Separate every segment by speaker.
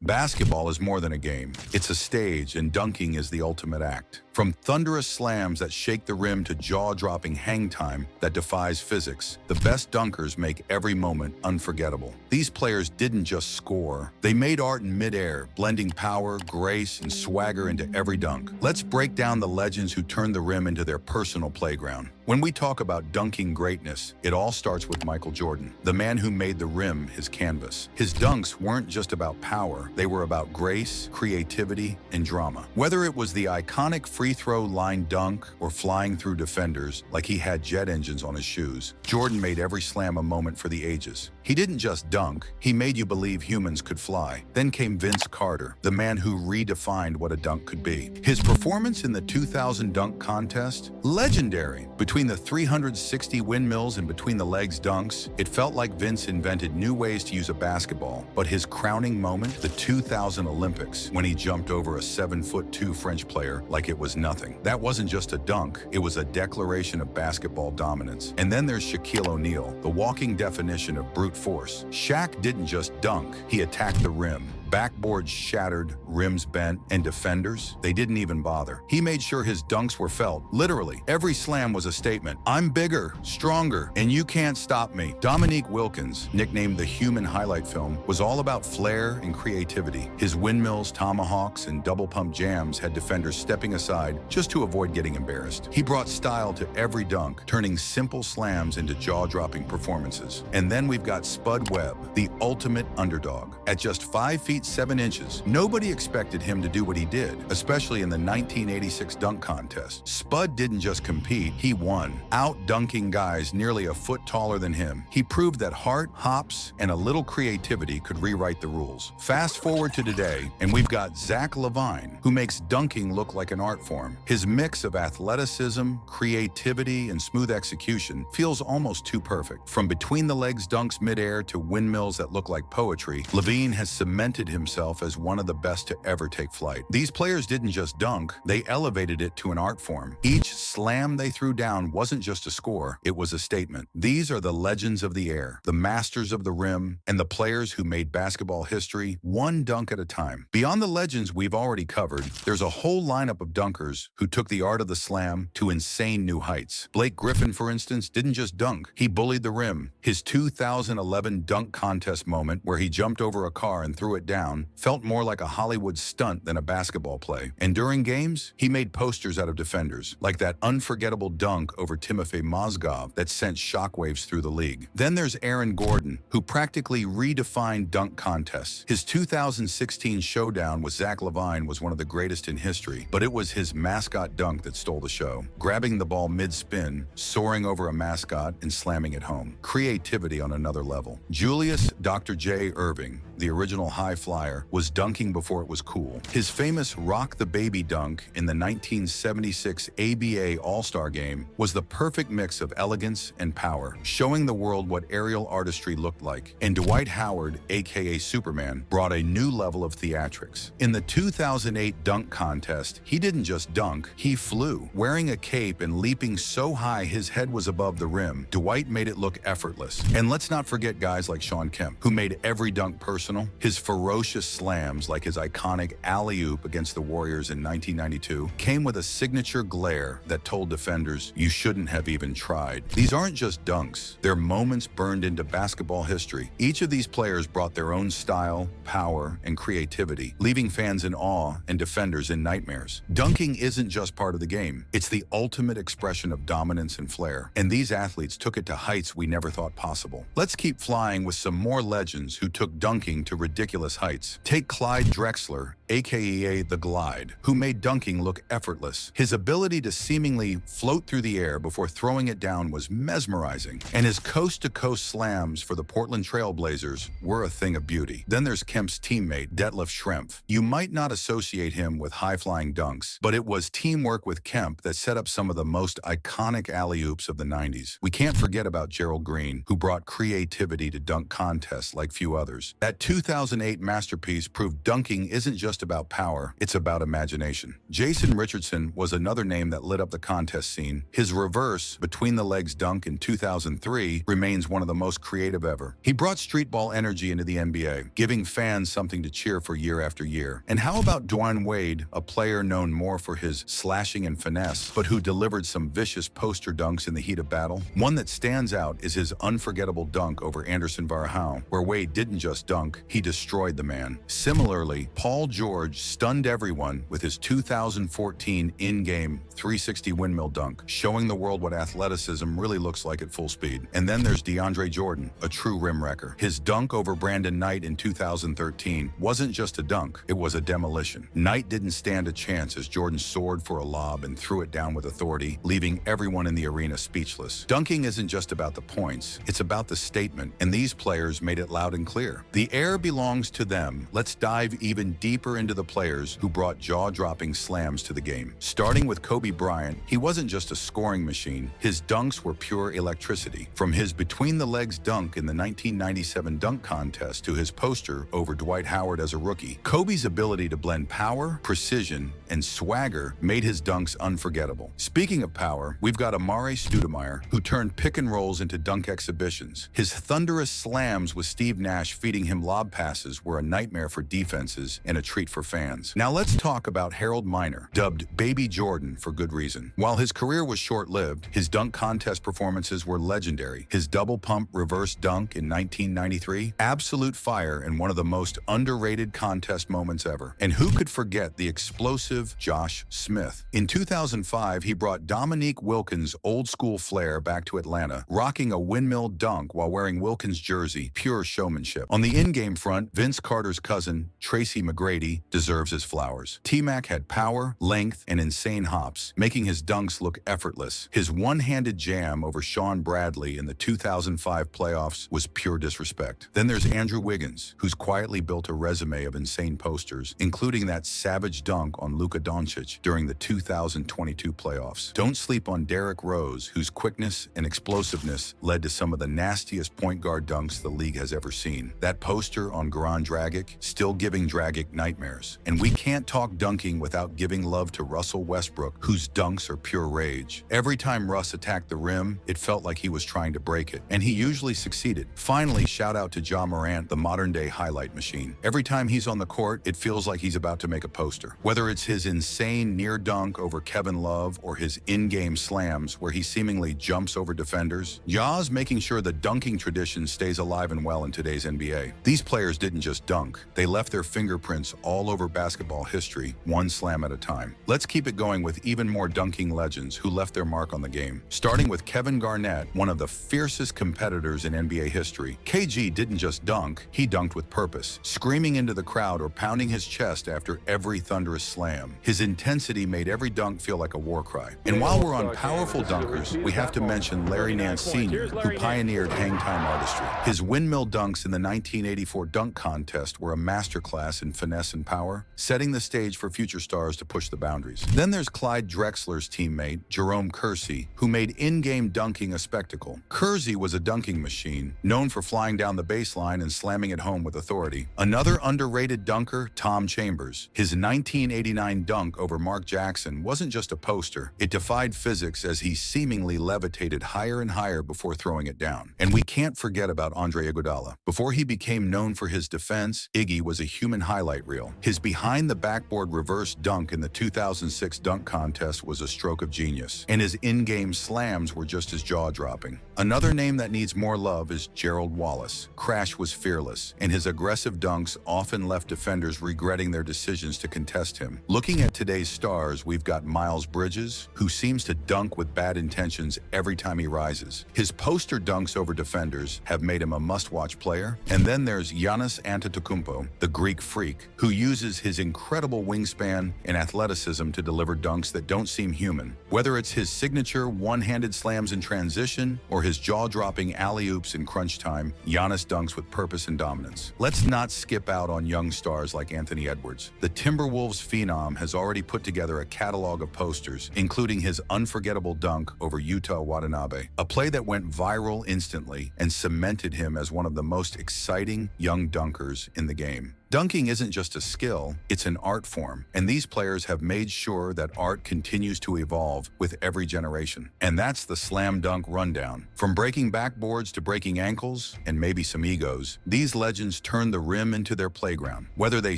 Speaker 1: Basketball is more than a game. It's a stage, and dunking is the ultimate act. From thunderous slams that shake the rim to jaw-dropping hang time that defies physics, the best dunkers make every moment unforgettable. These players didn't just score. They made art in midair, blending power, grace, and swagger into every dunk. Let's break down the legends who turned the rim into their personal playground. When we talk about dunking greatness, it all starts with Michael Jordan, the man who made the rim his canvas. His dunks weren't just about power, they were about grace, creativity, and drama. Whether it was the iconic free throw line dunk or flying through defenders like he had jet engines on his shoes, Jordan made every slam a moment for the ages. He didn't just dunk, he made you believe humans could fly. Then came Vince Carter, the man who redefined what a dunk could be. His performance in the 2000 dunk contest? Legendary. Between the 360 windmills and between the legs dunks, it felt like Vince invented new ways to use a basketball. But his crowning moment? The 2000 Olympics, when he jumped over a 7'2" French player like it was nothing. That wasn't just a dunk, it was a declaration of basketball dominance. And then there's Shaquille O'Neal, the walking definition of brute force. Shaq didn't just dunk, he attacked the rim. Backboards shattered, rims bent, and defenders, they didn't even bother. He made sure his dunks were felt. Literally, every slam was a statement. I'm bigger, stronger, and you can't stop me. Dominique Wilkins, nicknamed the Human Highlight Film, was all about flair and creativity. His windmills, tomahawks, and double pump jams had defenders stepping aside just to avoid getting embarrassed. He brought style to every dunk, turning simple slams into jaw-dropping performances. And then we've got Spud Webb, the ultimate underdog. At just 5 feet 7 inches. Nobody expected him to do what he did, especially in the 1986 dunk contest. Spud didn't just compete, he won, out-dunking guys nearly a foot taller than him. He proved that heart, hops, and a little creativity could rewrite the rules. Fast forward to today, and we've got Zach LaVine, who makes dunking look like an art form. His mix of athleticism, creativity, and smooth execution feels almost too perfect. From between-the-legs dunks midair to windmills that look like poetry, LaVine has cemented himself as one of the best to ever take flight. These players didn't just dunk, they elevated it to an art form. Each slam they threw down wasn't just a score, it was a statement. These are the legends of the air, the masters of the rim, and the players who made basketball history one dunk at a time. Beyond the legends we've already covered, there's a whole lineup of dunkers who took the art of the slam to insane new heights. Blake Griffin, for instance, didn't just dunk, he bullied the rim. His 2011 dunk contest moment, where he jumped over a car and threw it down, felt more like a Hollywood stunt than a basketball play. And during games, he made posters out of defenders, like that unforgettable dunk over Timofey Mozgov that sent shockwaves through the league. Then there's Aaron Gordon, who practically redefined dunk contests. His 2016 showdown with Zach LaVine was one of the greatest in history, but it was his mascot dunk that stole the show. Grabbing the ball mid-spin, soaring over a mascot, and slamming it home. Creativity on another level. Julius Dr. J. Irving, the original high flyer, was dunking before it was cool. His famous Rock the Baby dunk in the 1976 ABA All-Star Game was the perfect mix of elegance and power, showing the world what aerial artistry looked like. And Dwight Howard, aka Superman, brought a new level of theatrics. In the 2008 dunk contest, he didn't just dunk, he flew. Wearing a cape and leaping so high his head was above the rim, Dwight made it look effortless. And let's not forget guys like Shawn Kemp, who made every dunk personal. His ferocious slams, like his iconic alley-oop against the Warriors in 1992, came with a signature glare that told defenders you shouldn't have even tried. These aren't just dunks, they're moments burned into basketball history. Each of these players brought their own style, power, and creativity, leaving fans in awe and defenders in nightmares. Dunking isn't just part of the game, it's the ultimate expression of dominance and flair. And these athletes took it to heights we never thought possible. Let's keep flying with some more legends who took dunking to ridiculous heights. Take Clyde Drexler, aka The Glide, who made dunking look effortless. His ability to seemingly float through the air before throwing it down was mesmerizing, and his coast-to-coast slams for the Portland Trail Blazers were a thing of beauty. Then there's Kemp's teammate, Detlef Schrempf. You might not associate him with high-flying dunks, but it was teamwork with Kemp that set up some of the most iconic alley-oops of the 90s. We can't forget about Gerald Green, who brought creativity to dunk contests like few others. That 2008 masterpiece proved dunking isn't just just about power, it's about imagination. Jason Richardson was another name that lit up the contest scene. His reverse, between the legs dunk in 2003 remains one of the most creative ever. He brought street ball energy into the NBA, giving fans something to cheer for year after year. And how about Dwyane Wade, a player known more for his slashing and finesse, but who delivered some vicious poster dunks in the heat of battle? One that stands out is his unforgettable dunk over Anderson Varejão, where Wade didn't just dunk, he destroyed the man. Similarly, Paul George stunned everyone with his 2014 in-game 360 windmill dunk, showing the world what athleticism really looks like at full speed. And then there's DeAndre Jordan, a true rim wrecker. His dunk over Brandon Knight in 2013 wasn't just a dunk, it was a demolition. Knight didn't stand a chance as Jordan soared for a lob and threw it down with authority, leaving everyone in the arena speechless. Dunking isn't just about the points, it's about the statement, and these players made it loud and clear. The air belongs to them. Let's dive even deeper into the players who brought jaw-dropping slams to the game. Starting with Kobe Bryant, he wasn't just a scoring machine, his dunks were pure electricity. From his between-the-legs dunk in the 1997 dunk contest to his poster over Dwight Howard as a rookie, Kobe's ability to blend power, precision, and swagger made his dunks unforgettable. Speaking of power, we've got Amare Stoudemire, who turned pick and rolls into dunk exhibitions. His thunderous slams with Steve Nash feeding him lob passes were a nightmare for defenses and a treat for fans. Now let's talk about Harold Miner, dubbed Baby Jordan for good reason. While his career was short-lived, his dunk contest performances were legendary. His double pump reverse dunk in 1993, absolute fire and one of the most underrated contest moments ever. And who could forget the explosive Josh Smith? In 2005, he brought Dominique Wilkins' old-school flair back to Atlanta, rocking a windmill dunk while wearing Wilkins' jersey, pure showmanship. On the in-game front, Vince Carter's cousin, Tracy McGrady, deserves his flowers. T-Mac had power, length, and insane hops, making his dunks look effortless. His one-handed jam over Sean Bradley in the 2005 playoffs was pure disrespect. Then there's Andrew Wiggins, who's quietly built a resume of insane posters, including that savage dunk on Luka Doncic during the 2022 playoffs. Don't sleep on Derrick Rose, whose quickness and explosiveness led to some of the nastiest point guard dunks the league has ever seen. That poster on Goran Dragic, still giving Dragic nightmares. And we can't talk dunking without giving love to Russell Westbrook, whose dunks are pure rage. Every time Russ attacked the rim, it felt like he was trying to break it, and he usually succeeded. Finally, shout out to Ja Morant, the modern-day highlight machine. Every time he's on the court, it feels like he's about to make a poster. Whether it's his insane near dunk over Kevin Love or his in-game slams where he seemingly jumps over defenders, Ja's making sure the dunking tradition stays alive and well in today's NBA. These players didn't just dunk, they left their fingerprints all over basketball history, one slam at a time. Let's keep it going with even more dunking legends who left their mark on the game. Starting with Kevin Garnett, one of the fiercest competitors in NBA history. KG didn't just dunk, he dunked with purpose, screaming into the crowd or pounding his chest after every thunderous slam. His intensity made every dunk feel like a war cry. And while we're on powerful dunkers, we have to mention Larry Nance Sr., who pioneered hang time artistry. His windmill dunks in the 1984 dunk contest were a masterclass in finesse and power, setting the stage for future stars to push the boundaries. Then there's Clyde Drexler's teammate, Jerome Kersey, who made in-game dunking a spectacle. Kersey was a dunking machine, known for flying down the baseline and slamming it home with authority. Another underrated dunker, Tom Chambers. His 1989 dunk over Mark Jackson wasn't just a poster, it defied physics as he seemingly levitated higher and higher before throwing it down. And we can't forget about Andre Iguodala. Before he became known for his defense, Iggy was a human highlight reel. His behind-the-backboard reverse dunk in the 2006 dunk contest was a stroke of genius, and his in-game slams were just as jaw-dropping. Another name that needs more love is Gerald Wallace. Crash was fearless, and his aggressive dunks often left defenders regretting their decisions to contest him. Looking at today's stars, we've got Miles Bridges, who seems to dunk with bad intentions every time he rises. His poster dunks over defenders have made him a must-watch player. And then there's Giannis Antetokounmpo, the Greek freak, who uses his incredible wingspan and athleticism to deliver dunks that don't seem human. Whether it's his signature one-handed slams in transition or his jaw-dropping alley-oops in crunch time, Giannis dunks with purpose and dominance. Let's not skip out on young stars like Anthony Edwards. The Timberwolves phenom has already put together a catalog of posters, including his unforgettable dunk over Yuta Watanabe, a play that went viral instantly and cemented him as one of the most exciting young dunkers in the game. Dunking isn't just a skill, it's an art form, and these players have made sure that art continues to evolve with every generation. And that's the slam dunk rundown. From breaking backboards to breaking ankles, and maybe some egos, these legends turned the rim into their playground. Whether they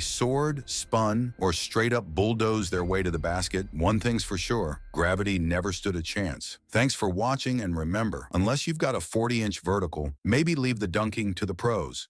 Speaker 1: soared, spun, or straight up bulldozed their way to the basket, one thing's for sure, gravity never stood a chance. Thanks for watching, and remember, unless you've got a 40-inch vertical, maybe leave the dunking to the pros.